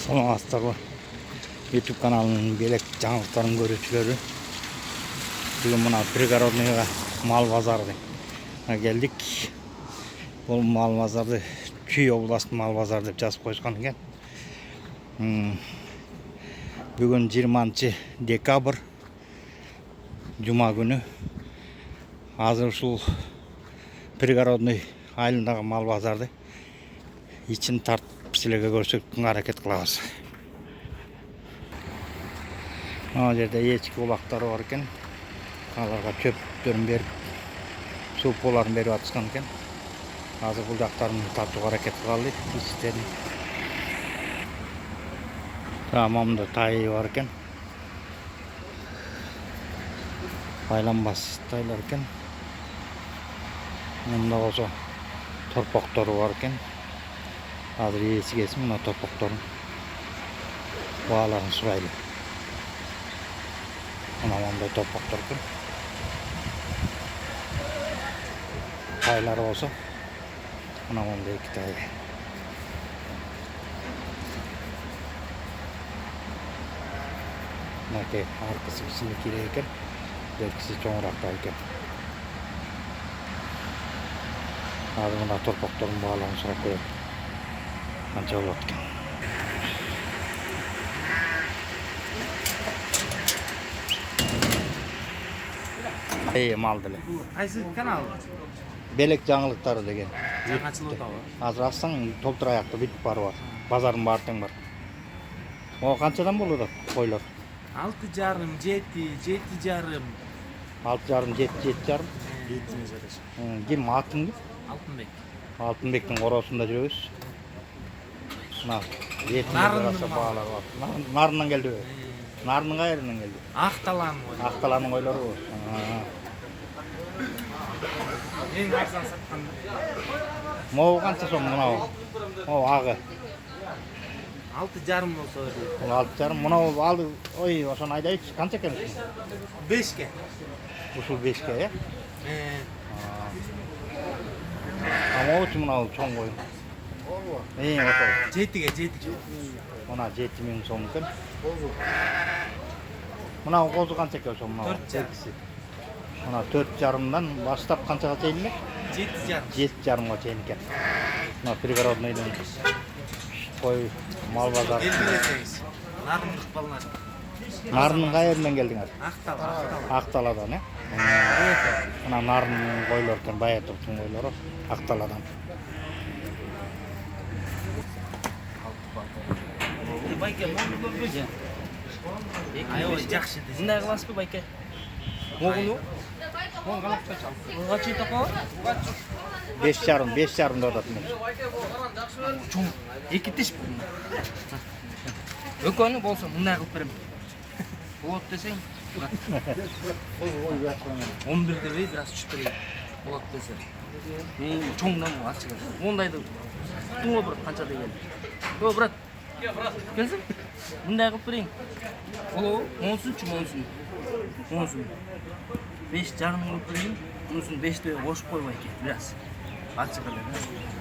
Саламатсыздарбы. YouTube каналынын белек жаңылыктарын көрүүчүлөрү. Бүгүн мына Пригородныйга Мал Базарды келдик. Бул Мал Базарды Чүй областын Мал Базар деп жазып койушкан экен. Бүгүн 20-декабрь жума күнү. Азыр ушул Пригородный айылындагы Мал Базарды ичин тартып силерге көрсөтүүгө аракет кылабыз. Ал жерде Эчки улактары бар экен. Аларга чөптөрүн берип, сууполарын берип атышкан экен. Азыр бул жактарын тартууга аракет кылалы. Ичтерин. Тамамда тай бар экен. Байланбас тайлар экен. Мында болсо торпоктору бар экен. Азыр ээси келсин мына торпоктордун бааларын сурайлы. Мына мындай торпоктор экен. Тайлар болсо мына мындай 2 тай. Мынакей аркысы кичинекей экен, беркиси чоңураак экен. Азыр мына торпоктордун бааларын сурап коелу. Канча болот экен. Мал деле. Кайсы канал? Белек жаңылыктары деген. Жаңы ачылып атабы? Азыр ачсаң толтур аякта бүтүп барып. Базардын баары тең бар. О канчадан болот койлор? 6,5, 7, 7,5. 6,5, 7,5. Ким атын? Алтынбек. Алтынбектин коросунда жүрөбүз. Мына жетинде баалар бар. Нарынан келдиби? Нарынын кайеринен келди? Акталан кой. Акталанын койлору. Эң арзан саткан. Могу канча сом мынау? О, агы. 6,5 болсо. Бул 6,5. Мынау алды. Ой, ошону айдайчы. Канча экен? 5ке. Ушул 5ке, Могучу мынау чоң кой. Ошо. 7ге. Мына 7.000 сом экен. Мынау козу канча экен ошо мынау? 4,5. Мына 4,5-дан баштап канчага чейин эле? 7,5. 7,5-га чейин экен. Мына Пригородныйдын кой Мал Базар. Белгилесеңиз. Нарындык балдар. Нарынын кайеринен келдиңер? Акталадан. Акталадан, Мына нарын койлор экен, Баятовдун койлору Акталадан. Байке, могу көрбөйсүң? Ой, жакшы. Мындай кыласызбы, байке? Могуну? Могу калапка чал. Качы тапабы? 5,5 да атат мен. Чоң. 2 тиш. Өкөнү болсо мындай кылып берем. Болот десең. 11 дебей, бираз түшпөй. Болот десең. Чоңдан ачык. Мондайды туңо бір канча деген. О, брат. Келсин. Мындай кылып берейин. Болобу? Монсунчу. 5,5 кылып берейин. Мунусун 5 деп кошуп койбой экен. Бираз. Ачык эле.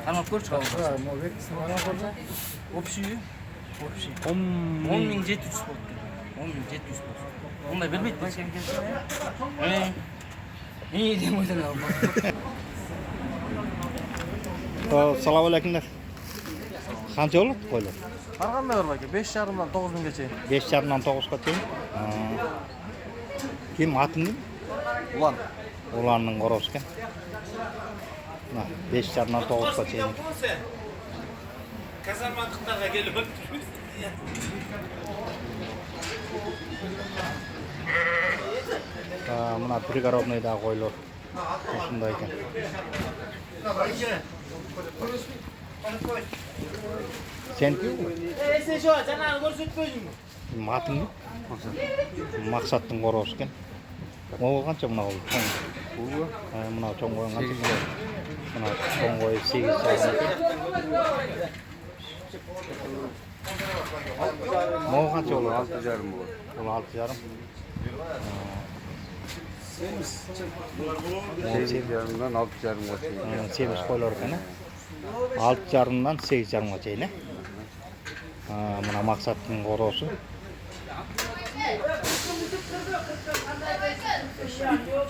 Кармап көрчү калды. Общий. 10,700 болот. 10,700 болот. Мындай бербейт десең келсе. Деп ойлонам. Салам алейкумдар. Канча болот койлор? Аргандай бар байке, 5,5-дан 9,000ге чейин. 5,5-дан 9га чейин. Ким атын ким? Улан. Уланның коросу экен. Мына 5,5-дан 9га чейин. Казармандыктарга келип өттүрбүз. Мына Пригородныйдагы койлор ушундай экен. Сенки? Сен жо, жанагы көрсөтпөйсүңбү? Атын ким? Максаттын коросу экен. Могу канча мына чоң? Мына чоң кой канча? Мына чоң кой 8,5 экен. Могу канча болот? 6,5 болот. Бул 6,5. Семизden 6,5'a çeyin. Semiz koylar ekan. 6,5'dan 8,5'ga çeyin. Мына Максаттың қорасы.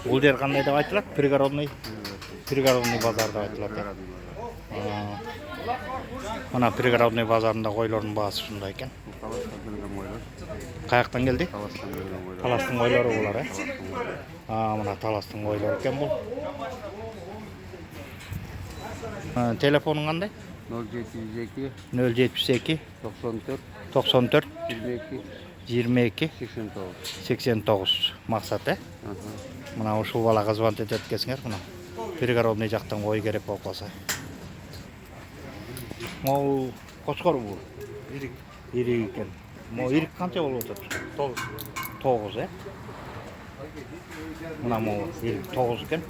Бұл жер қандай деп айтылады? Пригородный базар деп айтылады. Мына Пригородный базарында қойлардың бағасы шындай екен. Қаяқтан келді? Таластың қойлары олар, мына Таластың қойлары екен бұл. Телефоның қандай? 072 072 94 94 22 22 89. 89 мақсат, Мына ушул балаға звонить етеді екенсіңер, мына Пригородный жақтан қой керек болып қалса. Ол қошқар бұл. Ирик екен. Ирик қанша болып отыр? 9, Мына ирик 9 екен.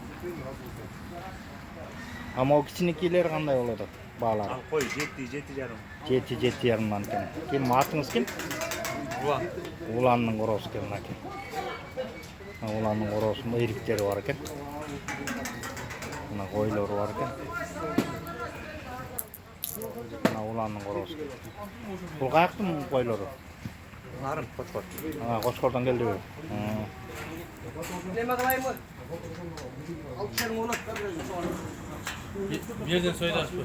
Кичинекейлер қандай болады? Бағалары? Қой 7,5. 7,5-дан екен. Кейін атыңыз кім? Уланның қоросы екен мынакей. Уланның қоросында ириктері бар екен. Мына қойлары бар екен. Мына уланның қоросы. Бұл қаяқтың қойлары? Нарым қошқар. Қошқардан келді бе? Берден сойдаш бу.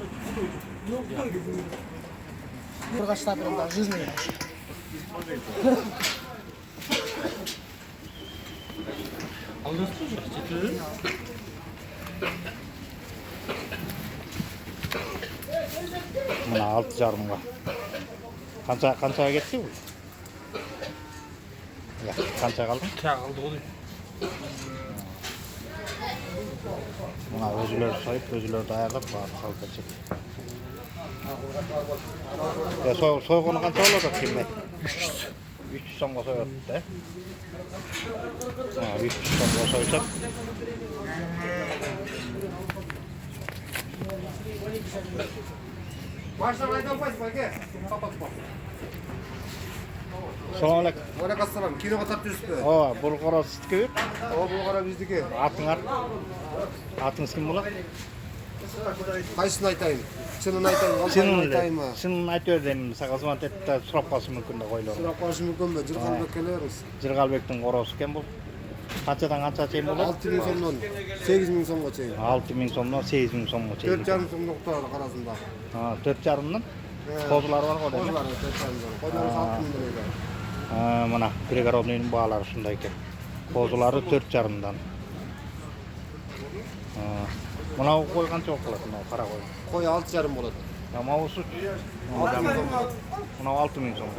Бургачта прям жизнь. Мына 6,5-ға. Қаншаға кетті бұл? Қанша қалдың? Қалды ғой. Мына өзілер сойып, өзілер даярдап барып салып кетсек. Сойғаны қанша болады кембай? 300 сомға сояды, 300 сомға сойсақ. Машина айдан қойсын, әке. Салам алейкум. Уалейкум ассалам. Киноға тап жүрсіз бе? Бұл қора сіздікі бе? Бұл қара біздікі. Атыңыз кім болады? Қайсысын айтайын? Шынын айтайын, айтайын ма? Шынын айты өрден, саға звонить етті, сұрап қалсы мүмкін де қойлар. Сұрап қалшы мүмкін бе? Жылқалбек келеріңіз. Жылқалбектің қорасы кен бұл. Қаншадан қанша чейін болады? 6.000 сомнан 8.000 сомға чейін. 6.000 сомнан 8.000 сомға чейін. 4,5 сомды ұқтады қарасында. 4,5-нан? Қозылары бар ғой? Қозылары 4,5. Қойдарыз 6.000 лирайда. Мына Пригородныйның бағалары шындай екен. Қозылары 4,5-дан. Мынау қой қанша болып қалады, мынау қара қой? Қой 6,5 болады. Мауысы 6.000 сом. Мынау 6.000 сом.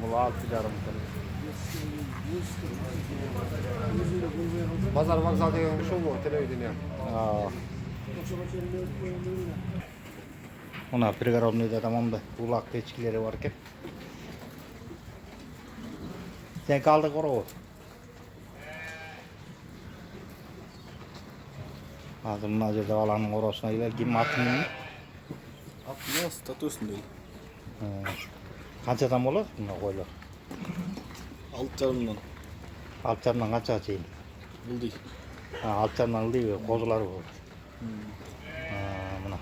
Бұл 6,5 екен. Базар вокзал деген шоу ғой, телевидение. Мына Пригородныйда тамамда улак Эчкилери бар екен. Сен қалды қору? Азыр мына жерде баланың қорасына келер, кем атын кім? Атын статусын дейді. Қаншадан болады мына қойлар? 6,5-нан. 6,5-нан қаншаға чейін? Бұл дейді. 6,5-нан ылдый қозылары болады. Мына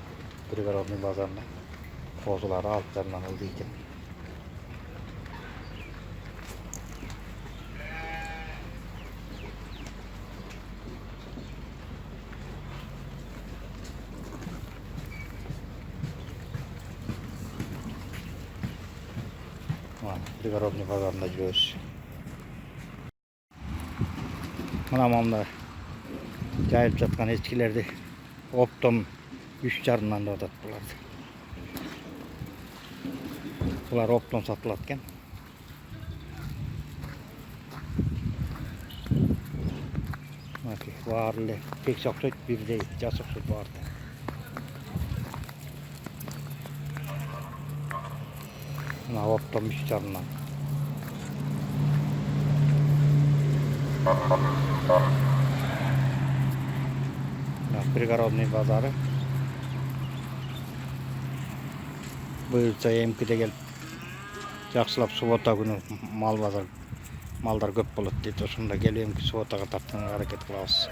Пригородный базарында қозылары 6,5-нан ылдый екен. Пригородный базарында жүрөбүз. Мына мамда жайып жатқан эчкилерди Оптом 3,5-нан деп атат буларды. Булар Оптом сатылат экен. Баары эле кексе окшойт, бирдей жас окшойт баарды. Мына Оптом 3,5-нан. Пригородный базары. Бұйыртса емкіде келіп, жақсылап суббота күні мал базар, малдар көп болады дейді. Осында келіп емкі субботаға тартқан әрекет қылабыз.